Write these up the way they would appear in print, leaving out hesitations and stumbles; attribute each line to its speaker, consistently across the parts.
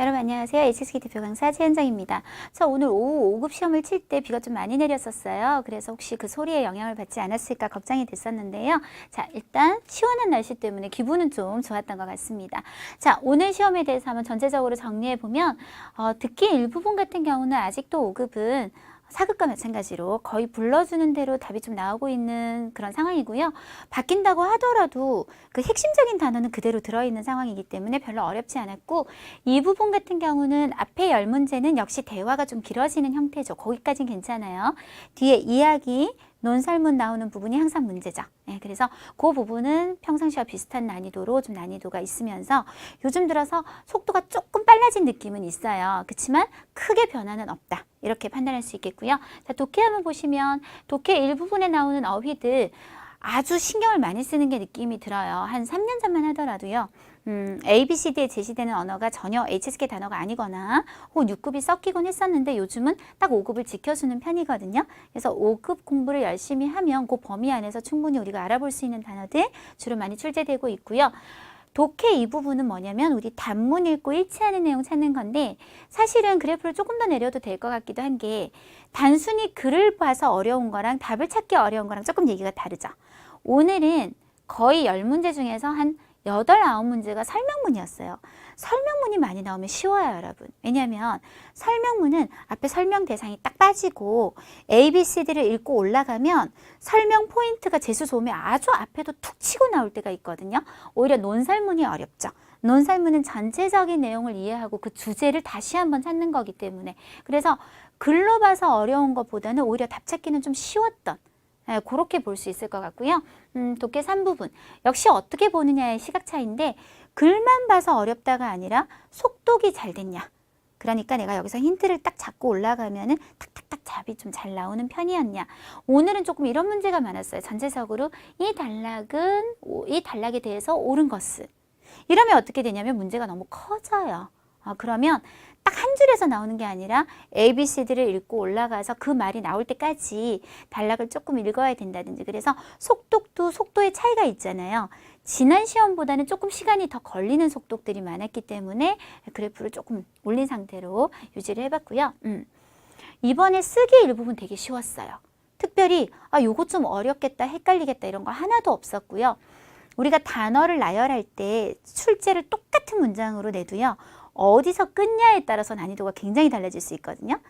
Speaker 1: 여러분 안녕하세요. HSK 대표 강사 최현정입니다. 저 오늘 오후 5급 시험을 칠 때 비가 좀 많이 내렸었어요. 그래서 혹시 그 소리에 영향을 받지 않았을까 걱정이 됐었는데요. 자, 일단 시원한 날씨 때문에 기분은 좀 좋았던 것 같습니다. 자, 오늘 시험에 대해서 한번 전체적으로 정리해보면 특히 일부분 같은 경우는 아직도 5급은 4급과 마찬가지로 거의 불러주는 대로 답이 좀 나오고 있는 그런 상황이고요. 바뀐다고 하더라도 그 핵심적인 단어는 그대로 들어있는 상황이기 때문에 별로 어렵지 않았고, 이 부분 같은 경우는 앞에 10문제는 역시 대화가 좀 길어지는 형태죠. 거기까지는 괜찮아요. 뒤에 이야기, 논설문 나오는 부분이 항상 문제죠. 네, 그래서 그 부분은 평상시와 비슷한 난이도로 좀 난이도가 있으면서 요즘 들어서 속도가 조금 빨라진 느낌은 있어요. 그렇지만 크게 변화는 없다. 이렇게 판단할 수 있겠고요. 자, 독해 한번 보시면 독해 일부분에 나오는 어휘들 아주 신경을 많이 쓰는 게 느낌이 들어요. 한 3년 전만 하더라도요. A, B, C, D에 제시되는 언어가 전혀 HSK 단어가 아니거나 혹은 6급이 섞이곤 했었는데 요즘은 딱 5급을 지켜주는 편이거든요. 그래서 5급 공부를 열심히 하면 그 범위 안에서 충분히 우리가 알아볼 수 있는 단어들 주로 많이 출제되고 있고요. 독해 이 부분은 뭐냐면 우리 단문 읽고 일치하는 내용 찾는 건데, 사실은 그래프를 조금 더 내려도 될 것 같기도 한 게 단순히 글을 봐서 어려운 거랑 답을 찾기 어려운 거랑 조금 얘기가 다르죠. 오늘은 거의 10문제 중에서 한 8, 9문제가 설명문이었어요. 설명문이 많이 나오면 쉬워요, 여러분. 왜냐하면 설명문은 앞에 설명 대상이 딱 빠지고 A, B, C, D를 읽고 올라가면 설명 포인트가 재수 좋으면 아주 앞에도 툭 치고 나올 때가 있거든요. 오히려 논설문이 어렵죠. 논설문은 전체적인 내용을 이해하고 그 주제를 다시 한번 찾는 거기 때문에, 그래서 글로 봐서 어려운 것보다는 오히려 답 찾기는 좀 쉬웠던, 그렇게 볼 수 있을 것 같고요. 독해 3부분. 역시 어떻게 보느냐의 시각 차이인데, 글만 봐서 어렵다가 아니라 속독이 잘 됐냐. 그러니까 내가 여기서 힌트를 딱 잡고 올라가면은 탁탁탁 답이 좀 잘 나오는 편이었냐. 오늘은 조금 이런 문제가 많았어요. 전체적으로 이 단락에 대해서 옳은 것은. 이러면 어떻게 되냐면 문제가 너무 커져요. 그러면 딱 한 줄에서 나오는 게 아니라 A, B, C, D를 읽고 올라가서 그 말이 나올 때까지 단락을 조금 읽어야 된다든지, 그래서 속독도 속도의 차이가 있잖아요. 지난 시험보다는 조금 시간이 더 걸리는 속독들이 많았기 때문에 그래프를 조금 올린 상태로 유지를 해봤고요. 이번에 쓰기 일부분 되게 쉬웠어요. 특별히 요거 좀 어렵겠다, 헷갈리겠다 이런 거 하나도 없었고요. 우리가 단어를 나열할 때 출제를 똑같은 문장으로 내도요, 어디서 끊냐에 따라서 난이도가 굉장히 달라질 수 있거든요.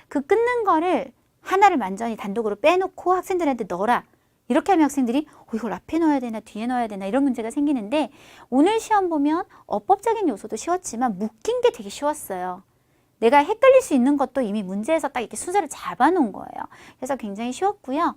Speaker 1: 그 끊는 거를 하나를 완전히 단독으로 빼놓고 학생들한테 넣어라. 이렇게 하면 학생들이 이걸 앞에 넣어야 되나 뒤에 넣어야 되나 이런 문제가 생기는데, 오늘 시험 보면 어법적인 요소도 쉬웠지만 묶인 게 되게 쉬웠어요. 내가 헷갈릴 수 있는 것도 이미 문제에서 딱 이렇게 순서를 잡아놓은 거예요. 그래서 굉장히 쉬웠고요.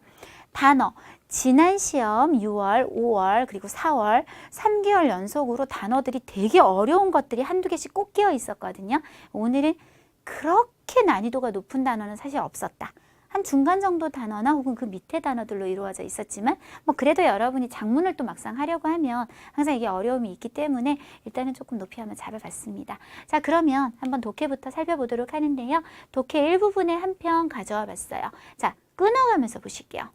Speaker 1: 단어, 지난 시험 6월, 5월, 그리고 4월 3개월 연속으로 단어들이 되게 어려운 것들이 한두 개씩 꼭 끼어 있었거든요. 오늘은 그렇게 난이도가 높은 단어는 사실 없었다. 한 중간 정도 단어나 혹은 그 밑에 단어들로 이루어져 있었지만, 뭐 그래도 여러분이 작문을 또 막상 하려고 하면 항상 이게 어려움이 있기 때문에 일단은 조금 높이 한번 잡아봤습니다. 자, 그러면 한번 독해부터 살펴보도록 하는데요. 독해 일부분에 한 편 가져와 봤어요. 자, 끊어가면서 보실게요.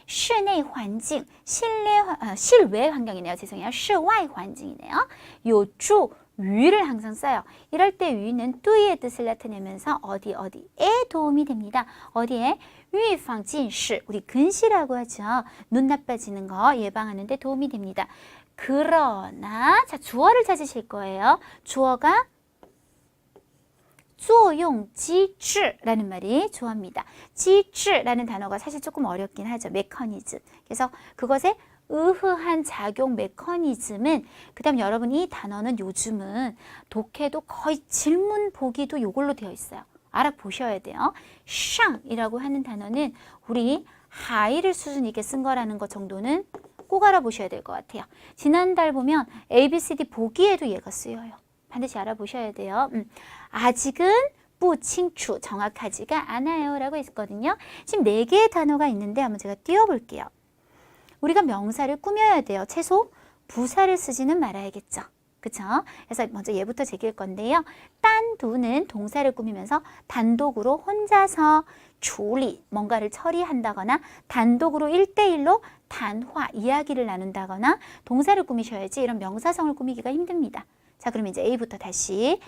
Speaker 1: 室内环境, 실외 환경이네요. 죄송해요. 室外环境이네요. 요주 위를 항상 써요. 이럴 때 위는 뚜이의 뜻을 나타내면서 어디에 도움이 됩니다. 어디에? 위방 진시, 우리 근시라고 하죠. 눈 나빠지는 거 예방하는 데 도움이 됩니다. 그러나 자, 주어를 찾으실 거예요. 주어가 作用机制라는 말이 주어입니다. 机制라는 단어가 사실 조금 어렵긴 하죠. 메커니즘. 그래서 그것의 의흐한 작용 메커니즘은, 그 다음 여러분 이 단어는 요즘은 독해도 거의 질문 보기도 이걸로 되어 있어요. 알아보셔야 돼요. 샹이라고 하는 단어는 우리 하이를 수준 있게 쓴 거라는 것 정도는 꼭 알아보셔야 될 것 같아요. 지난달 보면 A, B, C, D 보기에도 얘가 쓰여요. 반드시 알아보셔야 돼요. 아직은 不清楚, 정확하지가 않아요 라고 했거든요. 지금 4개의 단어가 있는데 한번 제가 띄워볼게요. 우리가 명사를 꾸며야 돼요. 최소 부사를 쓰지는 말아야겠죠. 그쵸? 그래서 먼저 얘부터 제기할 건데요. 단두는 동사를 꾸미면서 단독으로 혼자서 조리, 뭔가를 처리한다거나 단독으로 1대1로 단화, 이야기를 나눈다거나 동사를 꾸미셔야지 이런 명사성을 꾸미기가 힘듭니다. 자, 그러면 이제 A부터 다시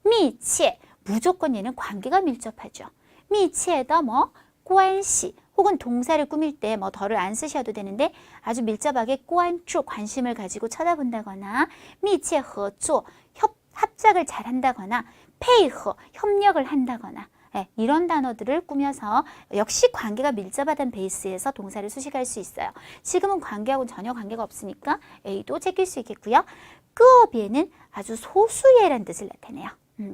Speaker 1: 密切 무조건 얘는 관계가 밀접하죠. 密切的뭐关系 혹은 동사를 꾸밀 때 뭐 더를 안 쓰셔도 되는데 아주 밀접하게 关注 관심을 가지고 쳐다본다거나 密切合作 합작을 잘 한다거나 配合 협력을 한다거나 네, 이런 단어들을 꾸며서 역시 관계가 밀접하다는 베이스에서 동사를 수식할 수 있어요. 지금은 관계하고는 전혀 관계가 없으니까 A도 제낄 수 있겠고요. 个别는 아주 소수의라는 뜻을 나타내요.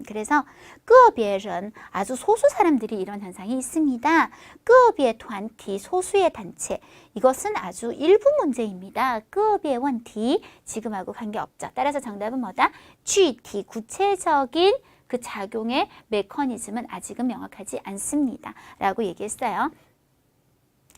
Speaker 1: 그래서 个别人 아주 소수 사람들이 이런 현상이 있습니다. 个别团体 소수의 단체 이것은 아주 일부 문제입니다. 个别问题 지금하고 관계없죠. 따라서 정답은 뭐다? 具体 구체적인 그 작용의 메커니즘은 아직은 명확하지 않습니다. 라고 얘기했어요.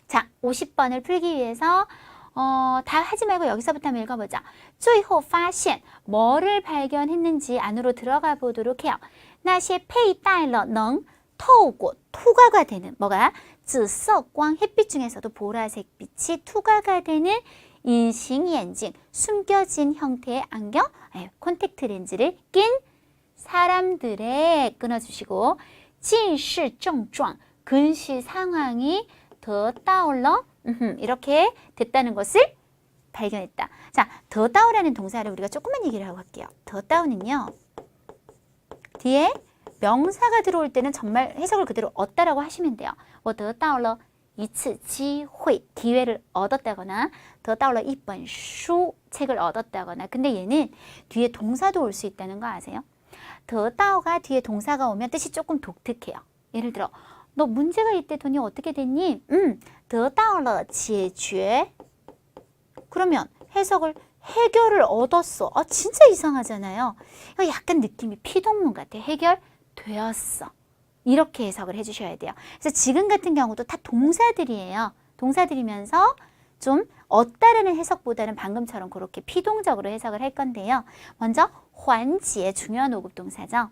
Speaker 1: 자, 50번을 풀기 위해서 다 하지 말고 여기서부터 한번 읽어보자. 最后发现 뭐를 발견했는지 안으로 들어가 보도록 해요. 那些佩戴了能透过 투과가 되는 뭐가? 紫色光 햇빛 중에서도 보라색 빛이 투과가 되는 인식眼镜 숨겨진 형태의 안경 콘택트 렌즈를 낀 사람들의 끊어주시고 近视症状 근시 상황이 得到了 이렇게 됐다는 것을 발견했다. 자, 得到라는 동사를 우리가 조금만 얘기를 하고 갈게요. 得到는요. 뒤에 명사가 들어올 때는 정말 해석을 그대로 얻다라고 하시면 돼요. 我得到了一次机会 기회를 얻었다거나 得到了一本书 책을 얻었다거나 근데 얘는 뒤에 동사도 올 수 있다는 거 아세요? 得到가 뒤에 동사가 오면 뜻이 조금 독특해요. 예를 들어 너 문제가 있대더니 어떻게 됐니? 得到了解决 그러면 해석을 해결을 얻었어. 진짜 이상하잖아요. 이거 약간 느낌이 피동문 같아. 해결되었어. 이렇게 해석을 해주셔야 돼요. 그래서 지금 같은 경우도 다 동사들이에요. 동사들이면서 좀 얻다라는 해석보다는 방금처럼 그렇게 피동적으로 해석을 할 건데요. 먼저 缓解 중요한 5급 동사죠.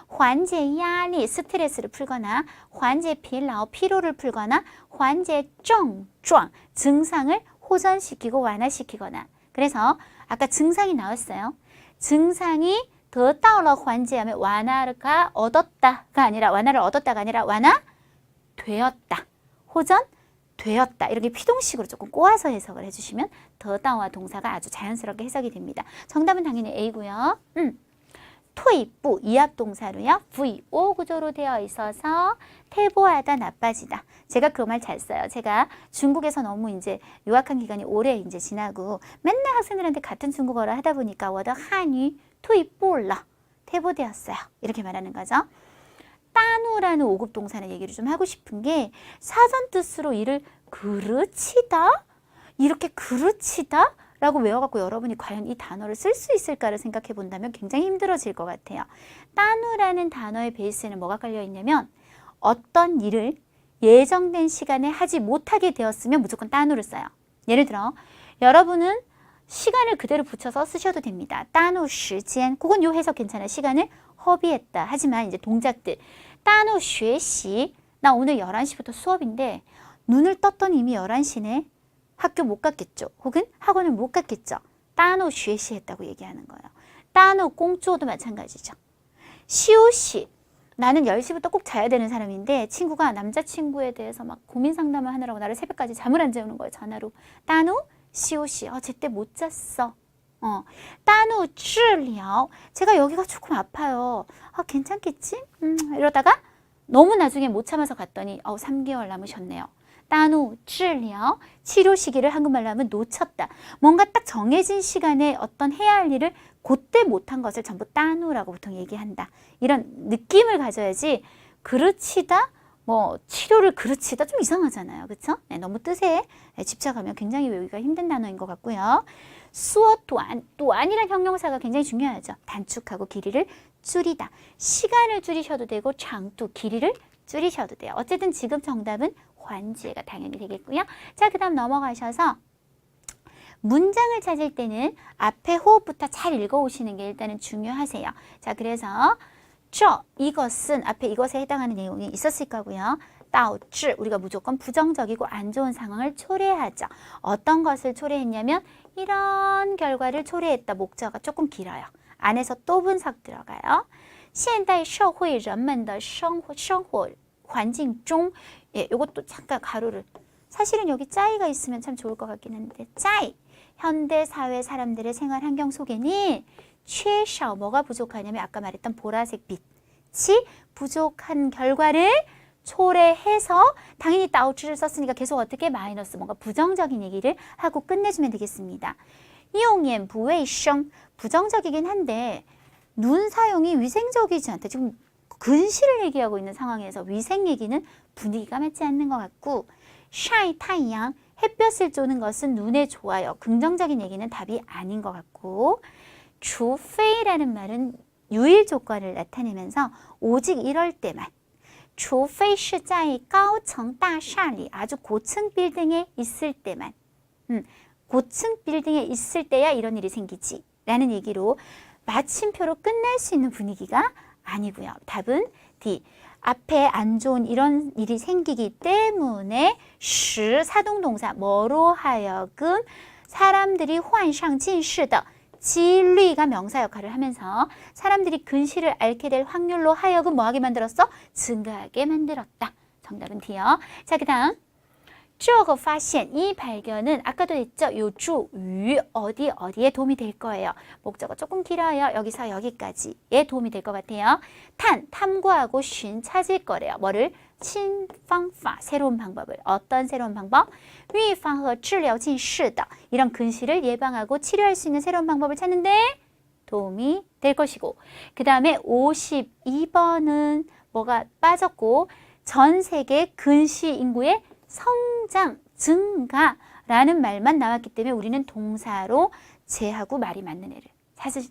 Speaker 1: 缓解压力 스트레스를 풀거나 缓解疲劳 피로를 풀거나 缓解症状 증상을 호전시키고 완화시키거나 그래서 아까 증상이 나왔어요. 증상이 得到了缓解 하면 완화가 얻었다가 아니라 완화를 얻었다가 아니라 완화되었다. 호전되었다. 이렇게 피동식으로 조금 꼬아서 해석을 해주시면 得到와 동사가 아주 자연스럽게 해석이 됩니다. 정답은 당연히 A고요. 退步 이합동사로요. VO 구조로 되어 있어서 퇴보하다, 나빠지다. 제가 그 말 잘 써요. 제가 중국에서 너무 이제 유학한 기간이 오래 이제 지나고 맨날 학생들한테 같은 중국어를 하다 보니까 我的汉语退步了 퇴보되었어요. 이렇게 말하는 거죠. 따누라는 5급 동사는 얘기를 좀 하고 싶은 게 사전 뜻으로 이를 그르치다? 이렇게 그르치다? 라고 외워갖고 여러분이 과연 이 단어를 쓸 수 있을까를 생각해 본다면 굉장히 힘들어질 것 같아요. 따누라는 단어의 베이스에는 뭐가 깔려 있냐면 어떤 일을 예정된 시간에 하지 못하게 되었으면 무조건 따누를 써요. 예를 들어 여러분은 시간을 그대로 붙여서 쓰셔도 됩니다. 따누 시간, 그건 요 해석 괜찮아요. 시간을 허비했다. 하지만 이제 동작들 따누 学习 나 오늘 11시부터 수업인데 눈을 떴더니 이미 11시네. 학교 못 갔겠죠. 혹은 학원을 못 갔겠죠. 따노 쉐시 했다고 얘기하는 거예요. 따노 공조도 마찬가지죠. 시오시 나는 10시부터 꼭 자야 되는 사람인데 친구가 남자친구에 대해서 막 고민 상담을 하느라고 나를 새벽까지 잠을 안 재우는 거예요. 전화로. 따노 시오시 제때 못 잤어. 따노治疗 제가 여기가 조금 아파요. 괜찮겠지? 이러다가 너무 나중에 못 참아서 갔더니 3개월 남으셨네요. 따누, 治疗, 치료 시기를 한국말로 하면 놓쳤다. 뭔가 딱 정해진 시간에 어떤 해야 할 일을 그때 못한 것을 전부 따누라고 보통 얘기한다. 이런 느낌을 가져야지 그르치다, 치료를 그르치다 좀 이상하잖아요. 그렇죠? 네, 너무 뜻에 집착하면 굉장히 외우기가 힘든 단어인 것 같고요. 수어 또한, 또한이란 형용사가 굉장히 중요하죠. 단축하고 길이를 줄이다. 시간을 줄이셔도 되고 장도 길이를 줄이셔도 돼요. 어쨌든 지금 정답은 환지가 당연히 되겠고요. 자, 그 다음 넘어가셔서 문장을 찾을 때는 앞에 호흡부터 잘 읽어오시는 게 일단은 중요하세요. 자, 그래서 이것은 앞에 이것에 해당하는 내용이 있었을 거고요. 导致 우리가 무조건 부정적이고 안 좋은 상황을 초래하죠. 어떤 것을 초래했냐면 이런 결과를 초래했다. 목적어가 조금 길어요. 안에서 또 분석 들어가요. 现代社会人们的生活环境中 예, 요것도 잠깐 가로를 사실은 여기 짜이가 있으면 참 좋을 것 같긴 한데 짜이 현대 사회 사람들의 생활 환경 속에는 최소 뭐가 부족하냐면 아까 말했던 보라색 빛이 부족한 결과를 초래해서 당연히 따오치를 썼으니까 계속 어떻게 마이너스 뭔가 부정적인 얘기를 하고 끝내주면 되겠습니다. 이용엔 부웨이성 부정적이긴 한데 눈 사용이 위생적이지 않다. 지금 근시를 얘기하고 있는 상황에서 위생 얘기는 분위기가 맞지 않는 것 같고 샤이 타이양 햇볕을 쬐는 것은 눈에 좋아요. 긍정적인 얘기는 답이 아닌 것 같고 주페이라는 말은 유일 조건을 나타내면서 오직 이럴 때만 除非是在高层大厦里 아주 고층 빌딩에 있을 때만 고층 빌딩에 있을 때야 이런 일이 생기지 라는 얘기로 마침표로 끝날 수 있는 분위기가 아니고요. 답은 D. 앞에 안 좋은 이런 일이 생기기 때문에 使 사동동사 뭐로 하여금 사람들이 患上近视的 진리가 명사 역할을 하면서 사람들이 근시를 앓게 될 확률로 하여금 뭐하게 만들었어? 증가하게 만들었다. 정답은 D요. 자, 그 다음 这个发现 이 발견은 아까도 했죠. 요주 유 어디에 도움이 될 거예요. 목적어 조금 길어요. 여기서 여기까지에 도움이 될 것 같아요. 탐구하고 寻찾을 거래요. 뭐를? 신방파 새로운 방법을. 어떤 새로운 방법? 预防和治疗近视的 이런 근시를 예방하고 치료할 수 있는 새로운 방법을 찾는데 도움이 될 것이고 그 다음에 52번은 뭐가 빠졌고 전 세계 근시 인구의 성장, 증가라는 말만 나왔기 때문에 우리는 동사로 제하고 말이 맞는 애를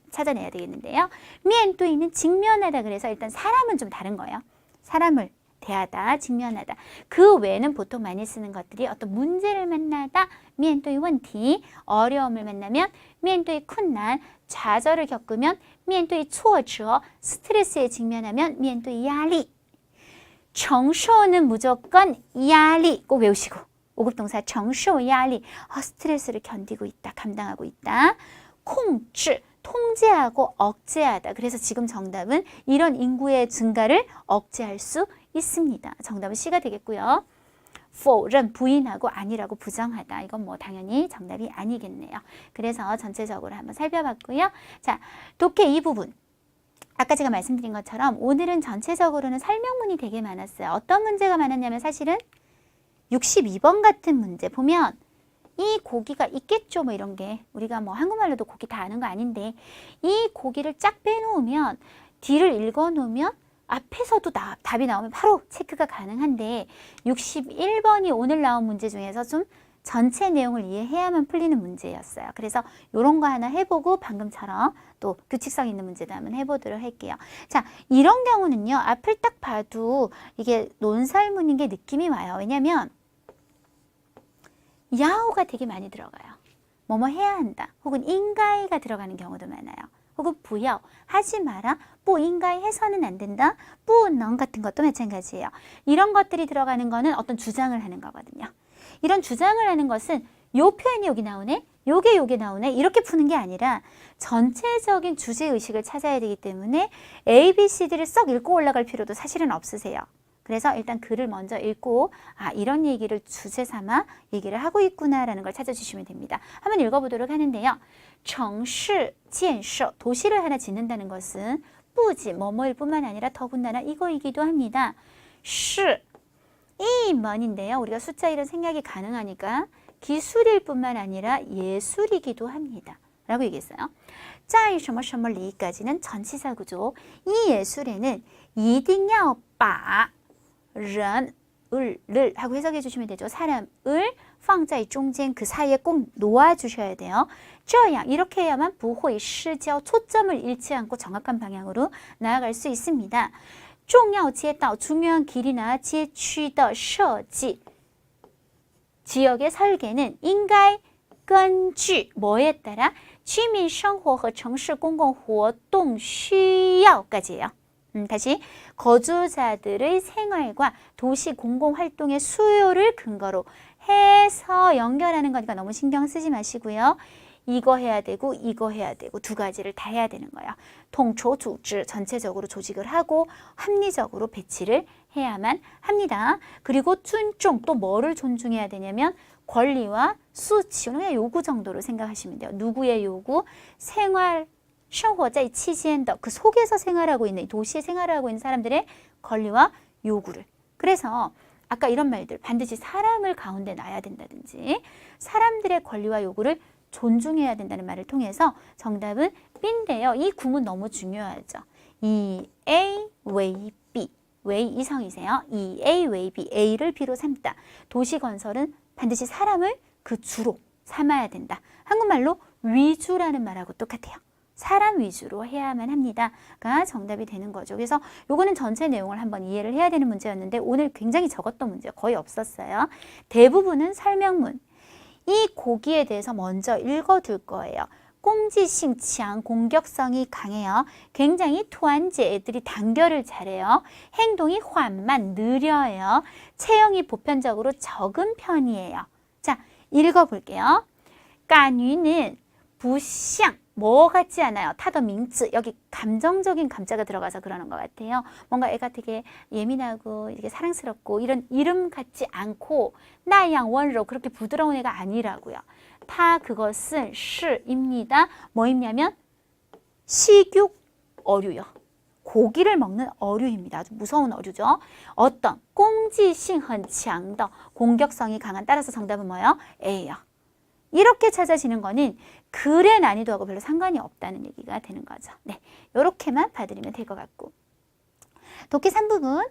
Speaker 1: 찾아내야 되겠는데요. 面对는 직면하다 그래서 일단 사람은 좀 다른 거예요. 사람을 대하다, 직면하다. 그 외에는 보통 많이 쓰는 것들이 어떤 문제를 만나다, 面对问题, 어려움을 만나면 面对困难, 좌절을 겪으면 面对挫折, 스트레스에 직면하면 面对压力. 정쇼는 무조건 야리 꼭 외우시고 5급 동사 정쇼 야리 스트레스를 견디고 있다, 감당하고 있다. 콩즈 통제하고 억제하다. 그래서 지금 정답은 이런 인구의 증가를 억제할 수 있습니다. 정답은 C가 되겠고요. 否认 부인하고 아니라고 부정하다. 이건 뭐 당연히 정답이 아니겠네요. 그래서 전체적으로 한번 살펴봤고요. 자, 독해 이 부분. 아까 제가 말씀드린 것처럼 오늘은 전체적으로는 설명문이 되게 많았어요. 어떤 문제가 많았냐면 사실은 62번 같은 문제 보면 이 고기가 있겠죠 뭐 이런 게 우리가 뭐 한국말로도 고기 다 아는 거 아닌데 이 고기를 쫙 빼놓으면 뒤를 읽어놓으면 앞에서도 답이 나오면 바로 체크가 가능한데 61번이 오늘 나온 문제 중에서 좀 전체 내용을 이해해야만 풀리는 문제였어요. 그래서 이런 거 하나 해보고 방금처럼 또 규칙성 있는 문제도 한번 해보도록 할게요. 자, 이런 경우는요. 앞을 딱 봐도 이게 논설문인 게 느낌이 와요. 왜냐면 야오가 되게 많이 들어가요. 뭐뭐 해야 한다. 혹은 인가이가 들어가는 경우도 많아요. 혹은 부여, 하지 마라, 뭐 인가이 해서는 안 된다, 뿌넌 같은 것도 마찬가지예요. 이런 것들이 들어가는 거는 어떤 주장을 하는 거거든요. 이런 주장을 하는 것은 요 표현이 여기 나오네, 요게 나오네 이렇게 푸는 게 아니라 전체적인 주제의식을 찾아야 되기 때문에 A, B, C, D를 썩 읽고 올라갈 필요도 사실은 없으세요. 그래서 일단 글을 먼저 읽고 이런 얘기를 주제 삼아 얘기를 하고 있구나라는 걸 찾아주시면 됩니다. 한번 읽어보도록 하는데요. 城市建设 도시를 하나 짓는다는 것은 뿌지 뭐뭐일 뿐만 아니라 더군다나 이거이기도 합니다. 是 이 면인데요. 우리가 숫자 1은 생략이 가능하니까 기술일 뿐만 아니라 예술이기도 합니다. 라고 얘기했어요. 在什么什么里까지는 전치사 구조. 이 예술에는 一定要把人을 하고 해석해 주시면 되죠. 사람을 放在中间 그 사이에 꼭 놓아 주셔야 돼요. 这样 이렇게 해야만 不会失焦 초점을 잃지 않고 정확한 방향으로 나아갈 수 있습니다. 重要街道 중요한 길이나 街区的设计 지역의 설계는 应该根据 뭐에 따라 居民生活和城市公共活动需要까지예요. 다시 거주자들의 생활과 도시 공공활동의 수요를 근거로 해서 연결하는 거니까 너무 신경 쓰지 마시고요. 이거 해야 되고 이거 해야 되고 두 가지를 다 해야 되는 거예요. 통초组织 전체적으로 조직을 하고 합리적으로 배치를 해야만 합니다. 그리고尊重 또 뭐를 존중해야 되냐면 권리와 수치, 그냥 요구 정도로 생각하시면 돼요. 누구의 요구? 생활, 生活在期间的 그 속에서 생활하고 있는 도시에 생활하고 있는 사람들의 권리와 요구를. 그래서 아까 이런 말들 반드시 사람을 가운데 놔야 된다든지 사람들의 권리와 요구를 존중해야 된다는 말을 통해서 정답은 B인데요. 이 구문 너무 중요하죠. 이 A 웨이 B 웨이 이성이세요. 이 A 웨이 B A를 B로 삼다. 도시 건설은 반드시 사람을 그 주로 삼아야 된다. 한국말로 위주라는 말하고 똑같아요. 사람 위주로 해야만 합니다가 정답이 되는 거죠. 그래서 요거는 전체 내용을 한번 이해를 해야 되는 문제였는데 오늘 굉장히 적었던 문제 거의 없었어요. 대부분은 설명문. 이 고기에 대해서 먼저 읽어둘 거예요. 공지性强, 공격성이 강해요. 굉장히 투안제, 애들이 단결을 잘해요. 행동이缓慢, 느려요. 체형이 보편적으로 적은 편이에요. 자, 읽어볼게요. 까뉘는 不像 뭐 같지 않아요. 타더 밍즈 여기 감정적인 감자가 들어가서 그러는 것 같아요. 뭔가 애가 되게 예민하고 이렇게 사랑스럽고 이런 이름 같지 않고 나양 원로 그렇게 부드러운 애가 아니라고요. 타 그것은 시입니다. 뭐입냐면 식육 어류요. 고기를 먹는 어류입니다. 아주 무서운 어류죠. 어떤 공지性很强的 공격성이 강한 따라서 정답은 뭐예요? A예요. 이렇게 찾아지는 거는 글의 난이도하고 별로 상관이 없다는 얘기가 되는 거죠. 네, 이렇게만 봐드리면 될 것 같고. 독해 3부분,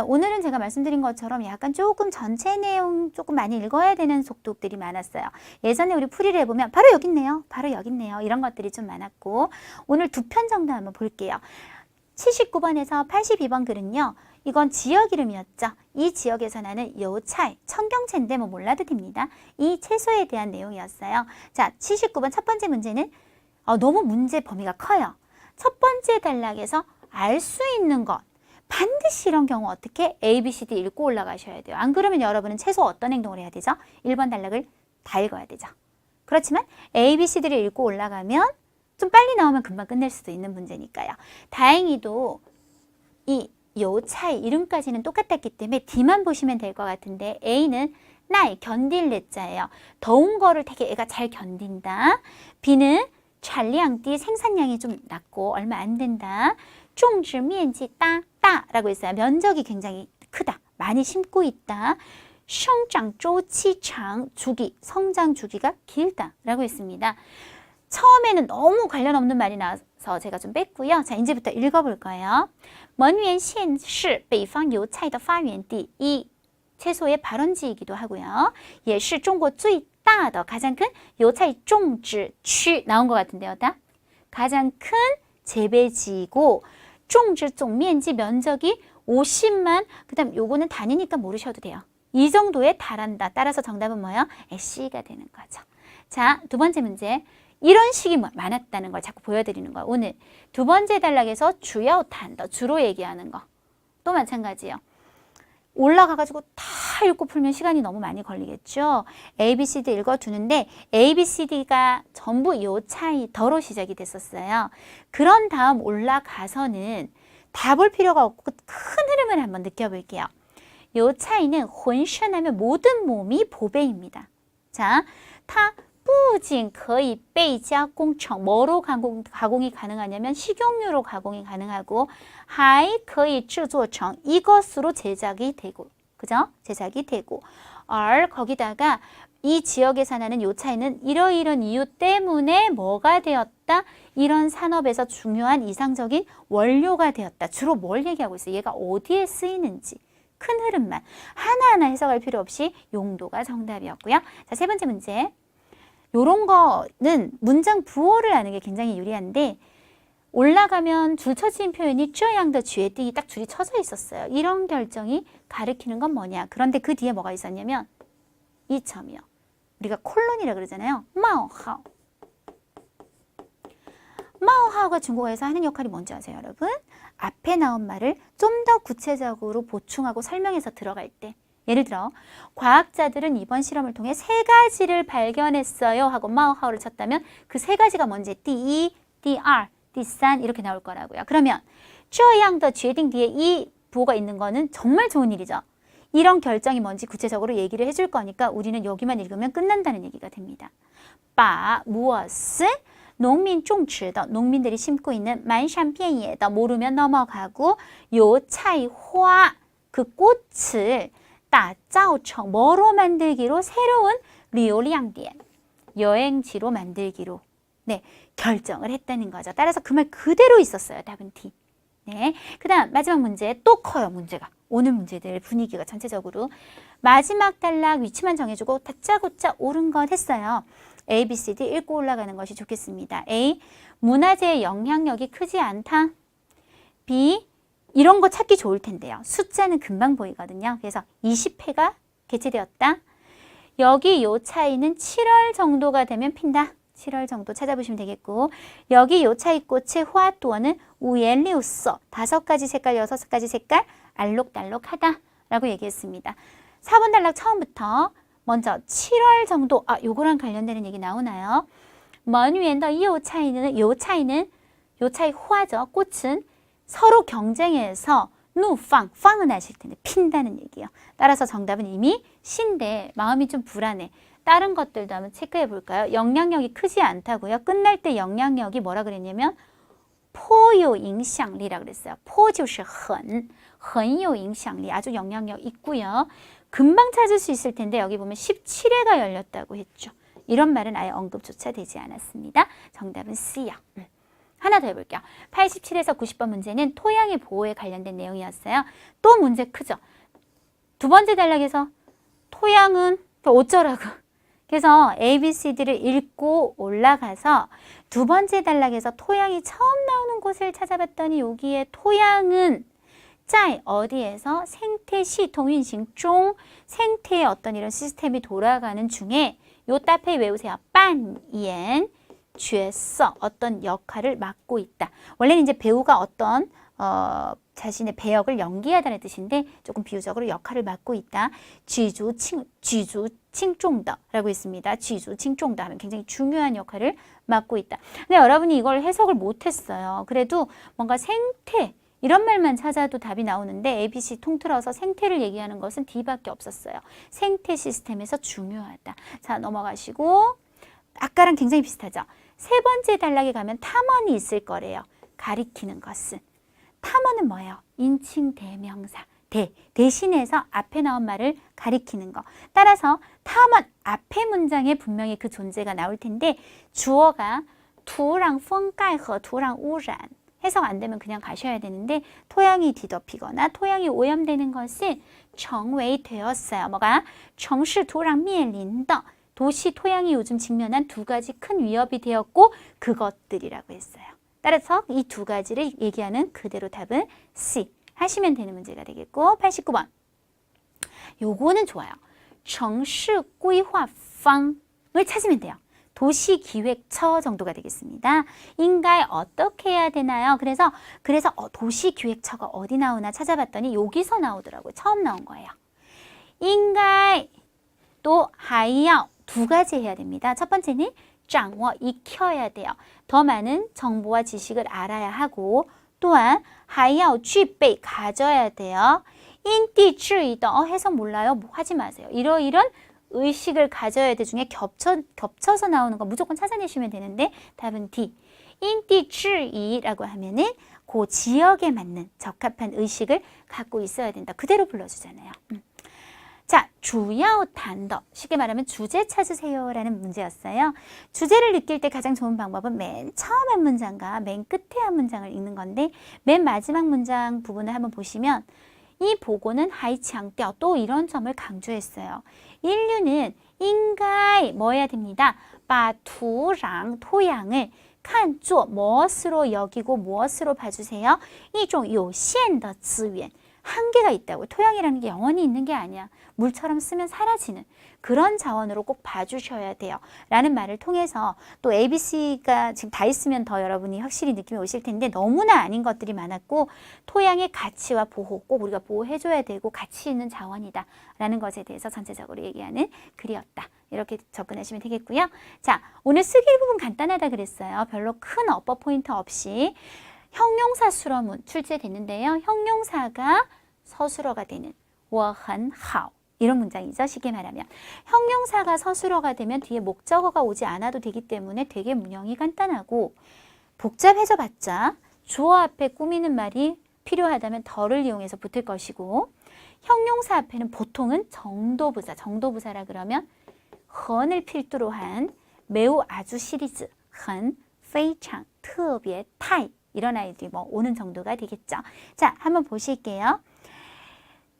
Speaker 1: 오늘은 제가 말씀드린 것처럼 약간 조금 전체 내용 조금 많이 읽어야 되는 속독들이 많았어요. 예전에 우리 풀이를 해보면 바로 여기 있네요. 바로 여기 있네요. 이런 것들이 좀 많았고 오늘 두 편 정도 한번 볼게요. 79번에서 82번 글은요. 이건 지역 이름이었죠. 이 지역에서 나는 요차이, 청경채인데 뭐 몰라도 됩니다. 이 채소에 대한 내용이었어요. 자, 79번 첫 번째 문제는 너무 문제 범위가 커요. 첫 번째 단락에서 알 수 있는 것. 반드시 이런 경우 어떻게 A, B, C, D 읽고 올라가셔야 돼요. 안 그러면 여러분은 최소 어떤 행동을 해야 되죠? 1번 단락을 다 읽어야 되죠. 그렇지만 A, B, C, D를 읽고 올라가면 좀 빨리 나오면 금방 끝낼 수도 있는 문제니까요. 다행히도 이 요차이 이름까지는 똑같았기 때문에 D만 보시면 될 것 같은데 A는 나이, 견딜 내자예요. 더운 거를 되게 애가 잘 견딘다. B는产量低, 생산량이 좀 낮고 얼마 안 된다. 种植面积大, 라고 했어요. 면적이 굉장히 크다. 많이 심고 있다. 生长周期长, 주기, 성장 주기가 길다 라고 했습니다. 처음에는 너무 관련 없는 말이 나와서 제가 좀 뺐고요. 자, 이제부터 읽어볼 거예요. 蒙元县是北方油菜的发源地. 이 채소의 발원지이기도 하고요. 也是中国最大的 가장 큰 요차이 种植区 나온 것 같은데요. 다? 가장 큰 재배지이고 种植总面积 면적이 50만. 그다음 요거는 단위니까 모르셔도 돼요. 이 정도에 달한다. 따라서 정답은 뭐예요? C가 되는 거죠. 자, 두 번째 문제. 이런 식이 많았다는 걸 자꾸 보여드리는 거예요. 오늘 두 번째 단락에서 주요 단어, 주로 얘기하는 거. 또 마찬가지예요. 올라가가지고 다 읽고 풀면 시간이 너무 많이 걸리겠죠. A, B, C, D 읽어두는데 A, B, C, D가 전부 요 차이 더로 시작이 됐었어요. 그런 다음 올라가서는 다 볼 필요가 없고 큰 흐름을 한번 느껴볼게요. 요 차이는 혼신하면 모든 몸이 보배입니다. 자, 타 不仅可以被加工成 뭐로 가공이 가능하냐면 식용유로 가공이 가능하고 还可以制作成 이것으로 제작이 되고 그죠? 제작이 되고 거기다가 이 지역에서 나는 요 차이는 이러이런 이유 때문에 뭐가 되었다? 이런 산업에서 중요한 이상적인 원료가 되었다. 주로 뭘 얘기하고 있어요? 얘가 어디에 쓰이는지 큰 흐름만 하나하나 해석할 필요 없이 용도가 정답이었고요. 자, 세 번째 문제. 요런 거는 문장 부호를 아는 게 굉장히 유리한데 올라가면 줄 쳐진 표현이 쭈어양더 쥐에띵이 딱 줄이 쳐져 있었어요. 이런 결정이 가리키는 건 뭐냐. 그런데 그 뒤에 뭐가 있었냐면 이 점이요. 우리가 콜론이라 그러잖아요. 마오하오. 마오하오가 중국어에서 하는 역할이 뭔지 아세요, 여러분? 앞에 나온 말을 좀 더 구체적으로 보충하고 설명해서 들어갈 때 예를 들어 과학자들은 이번 실험을 통해 3가지를 발견했어요 하고 마우하우를 쳤다면 그 3가지가 뭔지第一, 第二, 第三 이렇게 나올 거라고요. 그러면 这样的决定 뒤에 이 부호가 있는 거는 정말 좋은 일이죠. 이런 결정이 뭔지 구체적으로 얘기를 해줄 거니까 우리는 여기만 읽으면 끝난다는 얘기가 됩니다. 把 무엇을 农民种植的 농민들이 심고 있는 满山遍野的 모르면 넘어가고 油菜花 그 꽃을 打造成 뭐로 만들기로 새로운 旅游亮点 여행지로 만들기로 네, 결정을 했다는 거죠. 따라서 그 말 그대로 있었어요. 답은 D. 네, 그다음 마지막 문제 또 커요. 문제가. 오늘 문제들 분위기가 전체적으로 마지막 단락 위치만 정해주고 다짜고짜 옳은 것 했어요. A, B, C, D 읽고 올라가는 것이 좋겠습니다. A. 문화재의 영향력이 크지 않다. B. 이런 거 찾기 좋을 텐데요. 숫자는 금방 보이거든요. 그래서 20회가 개최되었다. 여기 요 차이는 7월 정도가 되면 핀다. 7월 정도 찾아보시면 되겠고 여기 요 차이 꽃의 화도어는 우옌리우서 5가지 색깔, 6가지 색깔 알록달록하다 라고 얘기했습니다. 4번 단락 처음부터 먼저 7월 정도 요거랑 관련되는 얘기 나오나요? 먼위엔더 요 차이는 요 차이 화죠. 꽃은 서로 경쟁해서 누팡, 팡은 아실 텐데 핀다는 얘기예요. 따라서 정답은 이미 C인데 마음이 좀 불안해. 다른 것들도 한번 체크해 볼까요? 영향력이 크지 않다고요. 끝날 때 영향력이 뭐라 그랬냐면 颇有影响力라 그랬어요. 颇就是很有影响力 아주 영향력 있고요. 금방 찾을 수 있을 텐데 여기 보면 17회가 열렸다고 했죠. 이런 말은 아예 언급조차 되지 않았습니다. 정답은 C요. 하나 더 해볼게요. 87에서 90번 문제는 토양의 보호에 관련된 내용이었어요. 또 문제 크죠? 두 번째 단락에서 토양은 어쩌라고. 그래서 A, B, C, D를 읽고 올라가서 두 번째 단락에서 토양이 처음 나오는 곳을 찾아봤더니 여기에 토양은 在 어디에서 생태 시통运行중 생태의 어떤 이런 시스템이 돌아가는 중에 요 따페이 외우세요. 扮演角色 어떤 역할을 맡고 있다. 원래는 이제 배우가 어떤 자신의 배역을 연기하다는 뜻인데 조금 비유적으로 역할을 맡고 있다. 쥐주 칭종다라고 있습니다. 쥐주 칭종다 하면 굉장히 중요한 역할을 맡고 있다. 근데 여러분이 이걸 해석을 못했어요. 그래도 뭔가 생태 이런 말만 찾아도 답이 나오는데 ABC 통틀어서 생태를 얘기하는 것은 D밖에 없었어요. 생태 시스템에서 중요하다. 자, 넘어가시고 아까랑 굉장히 비슷하죠. 세 번째 단락에 가면 탐언이 있을 거래요. 가리키는 것은. 탐언은 뭐예요? 인칭 대명사. 대신해서 앞에 나온 말을 가리키는 거. 따라서 탐언 앞에 문장에 분명히 그 존재가 나올 텐데 주어가土壤风盖和土壤污染 해석 안 되면 그냥 가셔야 되는데 토양이 뒤덮이거나 토양이 오염되는 것은 成为 되었어요. 뭐가? 城市土壤面临的 도시 토양이 요즘 직면한 2가지 큰 위협이 되었고 그것들이라고 했어요. 따라서 이 2가지를 얘기하는 그대로 답은 C 하시면 되는 문제가 되겠고 89번 요거는 좋아요. 城市规划方을 찾으면 돼요. 도시기획처 정도가 되겠습니다. 인가에 어떻게 해야 되나요? 그래서 도시기획처가 어디 나오나 찾아봤더니 여기서 나오더라고요. 처음 나온 거예요. 인가에 또 하이야오 2가지 해야 됩니다. 첫 번째는 掌握 익혀야 돼요. 더 많은 정보와 지식을 알아야 하고 또한 还要具备 가져야 돼요. 인디주의더 해석 몰라요? 뭐 하지 마세요. 이런 의식을 가져야 돼 중에 겹쳐서 나오는 거 무조건 찾아내시면 되는데 답은 D. 인디주의라고 하면은 그 지역에 맞는 적합한 의식을 갖고 있어야 된다. 그대로 불러주잖아요. 자, 주요 단어, 쉽게 말하면 주제 찾으세요 라는 문제였어요. 주제를 느낄 때 가장 좋은 방법은 맨 처음 한 문장과 맨 끝에 한 문장을 읽는 건데 맨 마지막 문장 부분을 한번 보시면 이 보고는 하이치앙调 또 이런 점을 강조했어요. 인류는 인가이 뭐 해야 됩니다. 把土壤 토양을 看作 무엇으로 여기고 무엇으로 봐주세요. 一种有限的资源 한계가 있다고. 토양이라는 게 영원히 있는 게 아니야. 물처럼 쓰면 사라지는 그런 자원으로 꼭 봐주셔야 돼요. 라는 말을 통해서 또 ABC가 지금 다 있으면 더 여러분이 확실히 느낌이 오실 텐데 너무나 아닌 것들이 많았고 토양의 가치와 보호, 꼭 우리가 보호해줘야 되고 가치 있는 자원이다. 라는 것에 대해서 전체적으로 얘기하는 글이었다. 이렇게 접근하시면 되겠고요. 자, 오늘 쓰기 부분 간단하다 그랬어요. 별로 큰 업버 포인트 없이 형용사 수러문 출제됐는데요. 형용사가 서술어가 되는 我很好 이런 문장이죠. 쉽게 말하면 형용사가 서술어가 되면 뒤에 목적어가 오지 않아도 되기 때문에 되게 문형이 간단하고 복잡해져 봤자 주어 앞에 꾸미는 말이 필요하다면 더를 이용해서 붙을 것이고 형용사 앞에는 보통은 정도부사, 정도부사라 그러면 很을 필두로 한 매우 아주 시리즈 很非常特别太이런 아이들이 뭐 오는 정도가 되겠죠. 자, 한번 보실게요.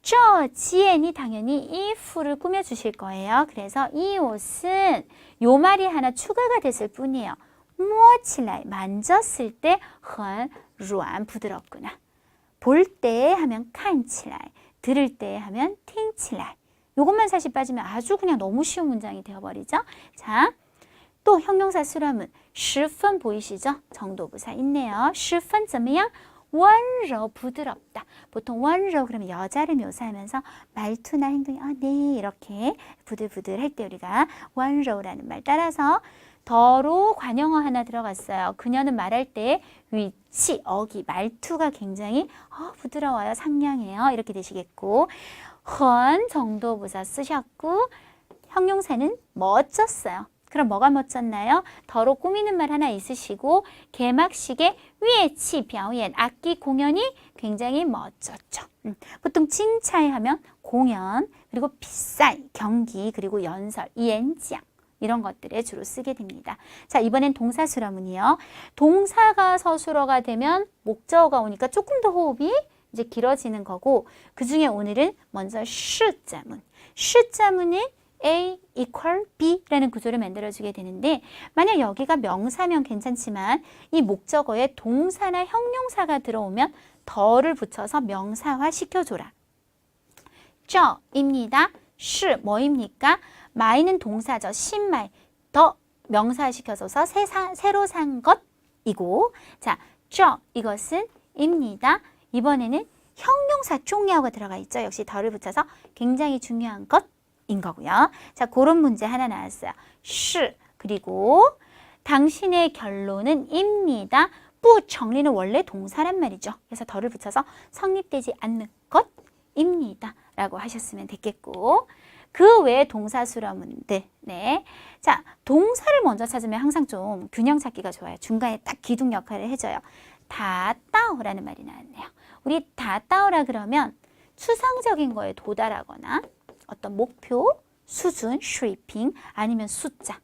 Speaker 1: 这件이 당연히 이 fu를 꾸며주실 거예요. 그래서 이 옷은 요 말이 하나 추가가 됐을 뿐이에요. 摸起来 만졌을 때 很软 부드럽구나. 볼 때 하면 看起来, 들을 때 하면 听起来. 요것만 사실 빠지면 아주 그냥 너무 쉬운 문장이 되어버리죠. 자, 또 형용사 수렴은 十分 보이시죠? 정도부사 있네요. 十分怎么样? 温柔 부드럽다. 보통 温柔 그러면 여자를 묘사하면서 말투나 행동이 네 이렇게 부들부들 할 때 우리가 温柔라는 말 따라서 더로 관용어 하나 들어갔어요. 그녀는 말할 때 위치, 어기, 말투가 굉장히 부드러워요. 상냥해요. 이렇게 되시겠고 很 정도부사 쓰셨고 형용사는 멋졌어요. 그럼 뭐가 멋졌나요? 더로 꾸미는 말 하나 있으시고 개막식의 위에치表演 악기 공연이 굉장히 멋졌죠. 보통 칭차이 하면 공연, 그리고 비싸이 경기, 그리고 연설, 연장 이런 것들에 주로 쓰게 됩니다. 자, 이번엔 동사 수러문이요. 동사가 서술어가 되면 목적어가 오니까 조금 더 호흡이 이제 길어지는 거고 그 중에 오늘은 먼저 시자문. 시자문은 A equal B라는 구조를 만들어주게 되는데 만약 여기가 명사면 괜찮지만 이 목적어에 동사나 형용사가 들어오면 더를 붙여서 명사화 시켜줘라. 这입니다. 是 뭐입니까? 마이는 동사죠. 신말 더 명사화 시켜줘서 새로 산 것이고 자, 这 이것은 입니다. 이번에는 형용사 종야어가 들어가 있죠. 역시 더를 붙여서 굉장히 중요한 것인 거고요. 자, 그런 문제 하나 나왔어요. 是 그리고 당신의 결론은 입니다. 부 정리는 원래 동사란 말이죠. 그래서 더를 붙여서 성립되지 않는 것입니다. 라고 하셨으면 됐겠고 그 외에 동사 수러문들 네. 자, 동사를 먼저 찾으면 항상 좀 균형 찾기가 좋아요. 중간에 딱 기둥 역할을 해줘요. 다 따오라는 말이 나왔네요. 우리 다 따오라 그러면 추상적인 거에 도달하거나 어떤 목표, 수준, 쉐이핑 아니면 숫자,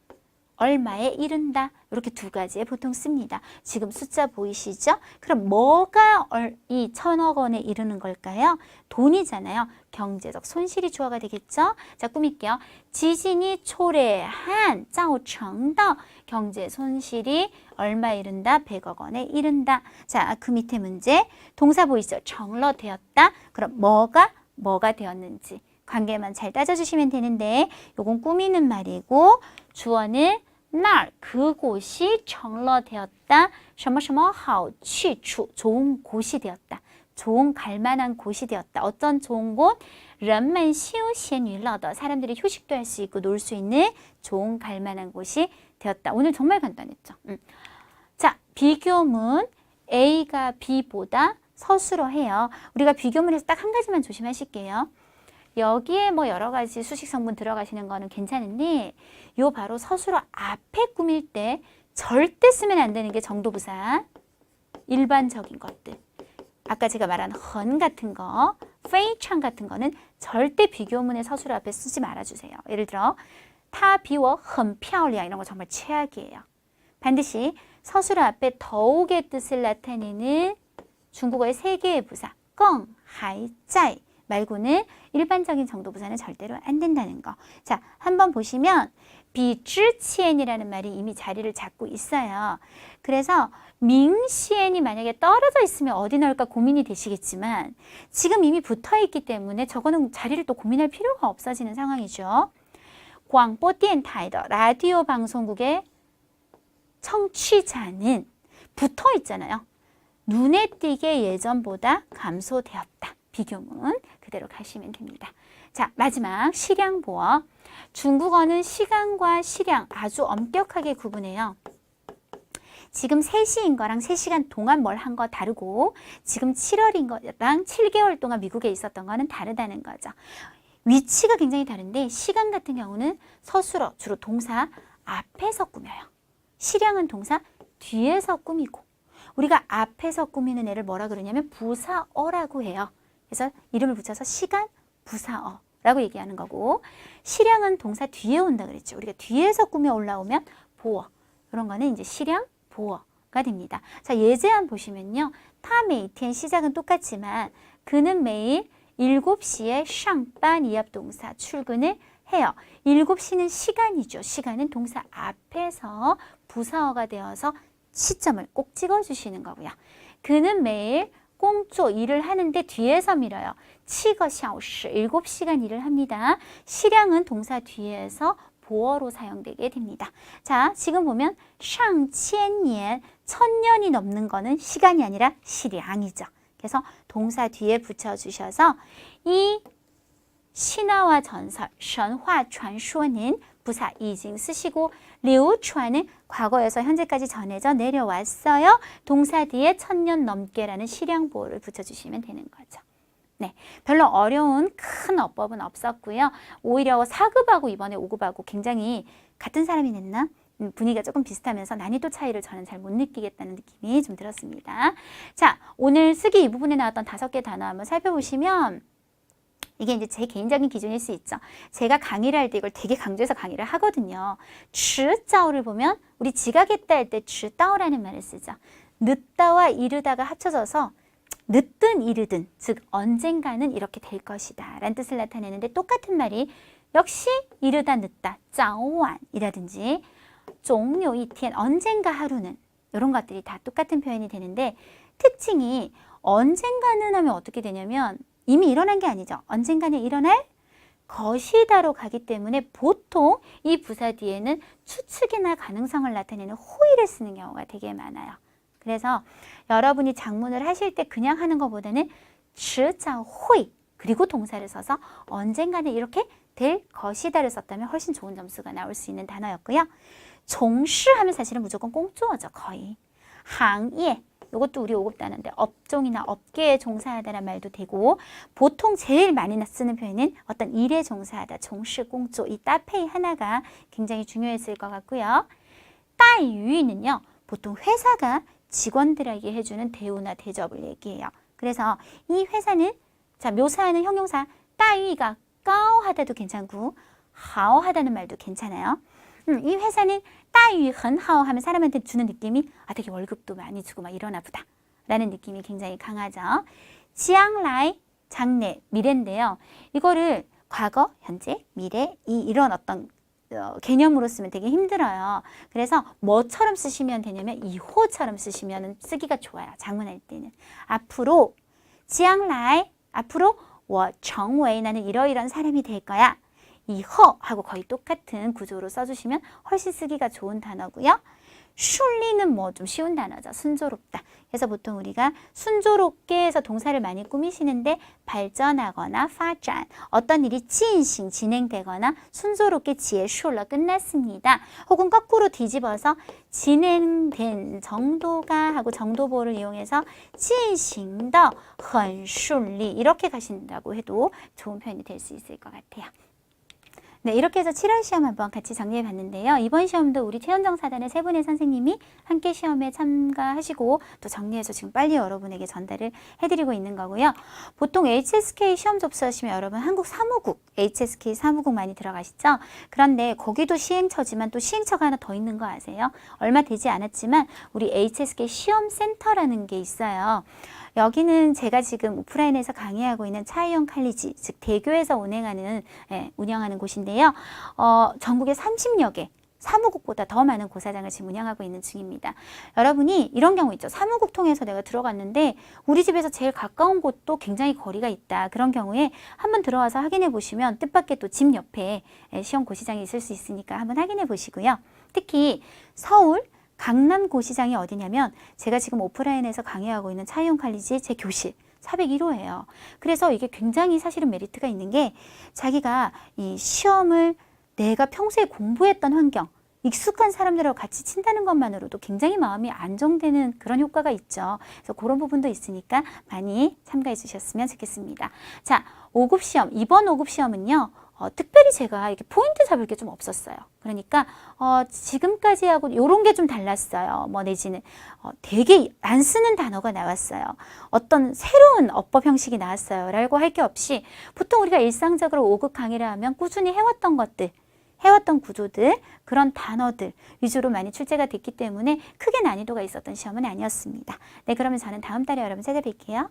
Speaker 1: 얼마에 이른다 이렇게 두 가지에 보통 씁니다. 지금 숫자 보이시죠? 그럼 뭐가 이 1000억 원에 이르는 걸까요? 돈이잖아요. 경제적 손실이 주어가 되겠죠? 자, 꾸밀게요. 지진이 초래한 造成的 경제 손실이 얼마 이른다? 100억 원에 이른다. 자, 그 밑에 문제 동사 보이시죠? 成了 되었다. 그럼 뭐가 되었는지 관계만 잘 따져주시면 되는데 요건 꾸미는 말이고 주어는 날 그곳이 成了 되었다. 什么什么好去处 좋은 곳이 되었다. 좋은 갈만한 곳이 되었다. 어떤 좋은 곳? 人们休闲娱乐的 사람들이 휴식도 할 수 있고 놀 수 있는 좋은 갈만한 곳이 되었다. 오늘 정말 간단했죠. 자, 비교문 A가 B보다 서술어해요. 우리가 비교문에서 딱 한 가지만 조심하실게요. 여기에 뭐 여러 가지 수식 성분 들어가시는 거는 괜찮은데 요 바로 서술어 앞에 꾸밀 때 절대 쓰면 안 되는 게 정도부사 일반적인 것들 아까 제가 말한 헌 같은 거, 페이창 같은 거는 절대 비교문의 서술어 앞에 쓰지 말아주세요. 예를 들어 타 비워 헌漂亮 이런 거 정말 최악이에요. 반드시 서술어 앞에 더욱의 뜻을 나타내는 중국어의 세 개의 부사 껑, 하이, 짜이 말고는 일반적인 정도부사는 절대로 안 된다는 거. 자, 한번 보시면 비즈치엔이라는 말이 이미 자리를 잡고 있어요. 그래서 밍시엔이 만약에 떨어져 있으면 어디 넣을까 고민이 되시겠지만 지금 이미 붙어 있기 때문에 저거는 자리를 또 고민할 필요가 없어지는 상황이죠. 광보电台的 라디오 방송국의 청취자는 붙어 있잖아요. 눈에 띄게 예전보다 감소되었다. 비교문 그대로 가시면 됩니다. 자, 마지막 시량보어. 중국어는 시간과 시량 아주 엄격하게 구분해요. 지금 3시인 거랑 3시간 동안 뭘 한 거 다르고 지금 7월인 거랑 7개월 동안 미국에 있었던 거는 다르다는 거죠. 위치가 굉장히 다른데 시간 같은 경우는 서술어, 주로 동사 앞에서 꾸며요. 시량은 동사 뒤에서 꾸미고 우리가 앞에서 꾸미는 애를 뭐라 그러냐면 부사어라고 해요. 그래서 이름을 붙여서 시간 부사어라고 얘기하는 거고 시량은 동사 뒤에 온다 그랬죠. 우리가 뒤에서 꾸며 올라오면 보어. 이런 거는 이제 시량 보어가 됩니다. 자, 예제안 보시면요. 타 메이티엔 시작은 똑같지만 그는 매일 7시에 샹반 이합동사 출근을 해요. 7시는 시간이죠. 시간은 동사 앞에서 부사어가 되어서 시점을 꼭 찍어주시는 거고요. 그는 매일 공조 일을 하는데 뒤에서 밀어요. 7个小时 7시간 일을 합니다. 시량은 동사 뒤에서 보어로 사용되게 됩니다. 자, 지금 보면 上千年 1000년이 넘는 거는 시간이 아니라 시량이죠. 그래서 동사 뒤에 붙여주셔서 이 신화와 전설, 神话传说는 부사 이징 쓰시고 流传은 과거에서 현재까지 전해져 내려왔어요. 동사 뒤에 1000년 넘게라는 시량보호를 붙여주시면 되는 거죠. 네, 별로 어려운 큰 어법은 없었고요. 오히려 4급하고 이번에 5급하고 굉장히 같은 사람이 냈나? 분위기가 조금 비슷하면서 난이도 차이를 저는 잘 못 느끼겠다는 느낌이 좀 들었습니다. 자, 오늘 쓰기 이 부분에 나왔던 5개 단어 한번 살펴보시면 이게 이제 제 개인적인 기준일 수 있죠. 제가 강의를 할 때 이걸 되게 강조해서 강의를 하거든요. 迟早를 보면 우리 지각했다 할 때 迟到라는 말을 쓰죠. 늦다와 이르다가 합쳐져서 늦든 이르든, 즉 언젠가는 이렇게 될 것이다 라는 뜻을 나타내는데 똑같은 말이 역시 이르다 늦다, 早晚이라든지 总有一天 언젠가 하루는 이런 것들이 다 똑같은 표현이 되는데 특징이 언젠가는 하면 어떻게 되냐면 이미 일어난 게 아니죠. 언젠가는 일어날 것이다로 가기 때문에 보통 이 부사 뒤에는 추측이나 가능성을 나타내는 호의를 쓰는 경우가 되게 많아요. 그래서 여러분이 작문을 하실 때 그냥 하는 것보다는 迟早会 그리고 동사를 써서 언젠가는 이렇게 될 것이다를 썼다면 훨씬 좋은 점수가 나올 수 있는 단어였고요. 从事 하면 사실은 무조건 꽁조어죠. 거의. 항예 이것도 우리 5급 단어인데 업종이나 업계에 종사하다라는 말도 되고 보통 제일 많이 쓰는 표현은 어떤 일에 종사하다, 从事工作 이 따페이 하나가 굉장히 중요했을 것 같고요. 待遇는요. 보통 회사가 직원들에게 해주는 대우나 대접을 얘기해요. 그래서 이 회사는 자 묘사하는 형용사 待遇가 高하다도 괜찮고 好하다는 말도 괜찮아요. 이 회사는 待遇很好 하면 사람한테 주는 느낌이 되게 월급도 많이 주고 막 이러나 보다 라는 느낌이 굉장히 강하죠. 지앙라이 장래 미래인데요. 이거를 과거, 현재, 미래 이런 어떤 개념으로 쓰면 되게 힘들어요. 그래서 뭐처럼 쓰시면 되냐면 이호처럼 쓰시면 쓰기가 좋아요. 장문할 때는. 앞으로 지앙라이 앞으로 我成为 나는 이러이러한 사람이 될 거야. 이허하고 거의 똑같은 구조로 써주시면 훨씬 쓰기가 좋은 단어고요. 슐리는 뭐 좀 쉬운 단어죠. 순조롭다. 그래서 보통 우리가 순조롭게 해서 동사를 많이 꾸미시는데 발전하거나 파전 어떤 일이 진행되거나 순조롭게 지혜슐러 끝났습니다. 혹은 거꾸로 뒤집어서 진행된 정도가 하고 정도보를 이용해서 进行的很顺利 이렇게 가신다고 해도 좋은 표현이 될 수 있을 것 같아요. 네, 이렇게 해서 7월 시험 한번 같이 정리해 봤는데요. 이번 시험도 우리 최연정사단의 세 분의 선생님이 함께 시험에 참가하시고 또 정리해서 지금 빨리 여러분에게 전달을 해드리고 있는 거고요. 보통 HSK 시험 접수하시면 여러분 한국 사무국, HSK 사무국 많이 들어가시죠? 그런데 거기도 시행처지만 또 시행처가 하나 더 있는 거 아세요? 얼마 되지 않았지만 우리 HSK 시험센터라는 게 있어요. 여기는 제가 지금 오프라인에서 강의하고 있는 차이영 칼리지, 즉 대교에서 운영하는 곳인데요. 있는데요. 전국에 30여 개 사무국보다 더 많은 고사장을 지금 운영하고 있는 중입니다. 여러분이 이런 경우 있죠. 사무국 통해서 내가 들어갔는데 우리 집에서 제일 가까운 곳도 굉장히 거리가 있다. 그런 경우에 한번 들어와서 확인해 보시면 뜻밖의 또 집 옆에 시험 고시장이 있을 수 있으니까 한번 확인해 보시고요. 특히 서울, 강남 고시장이 어디냐면 제가 지금 오프라인에서 강의하고 있는 차이용 칼리지 제 교실 401호예요. 그래서 이게 굉장히 사실은 메리트가 있는 게 자기가 이 시험을 내가 평소에 공부했던 환경, 익숙한 사람들하고 같이 친다는 것만으로도 굉장히 마음이 안정되는 그런 효과가 있죠. 그래서 그런 부분도 있으니까 많이 참가해 주셨으면 좋겠습니다. 자, 5급 시험, 이번 5급 시험은요. 특별히 제가 이렇게 포인트 잡을 게 좀 없었어요. 그러니까 지금까지 하고 요런 게 좀 달랐어요. 뭐 내지는 되게 안 쓰는 단어가 나왔어요. 어떤 새로운 어법 형식이 나왔어요. 라고 할 게 없이 보통 우리가 일상적으로 5급 강의를 하면 꾸준히 해왔던 것들, 해왔던 구조들, 그런 단어들 위주로 많이 출제가 됐기 때문에 크게 난이도가 있었던 시험은 아니었습니다. 네, 그러면 저는 다음 달에 여러분 찾아뵐게요.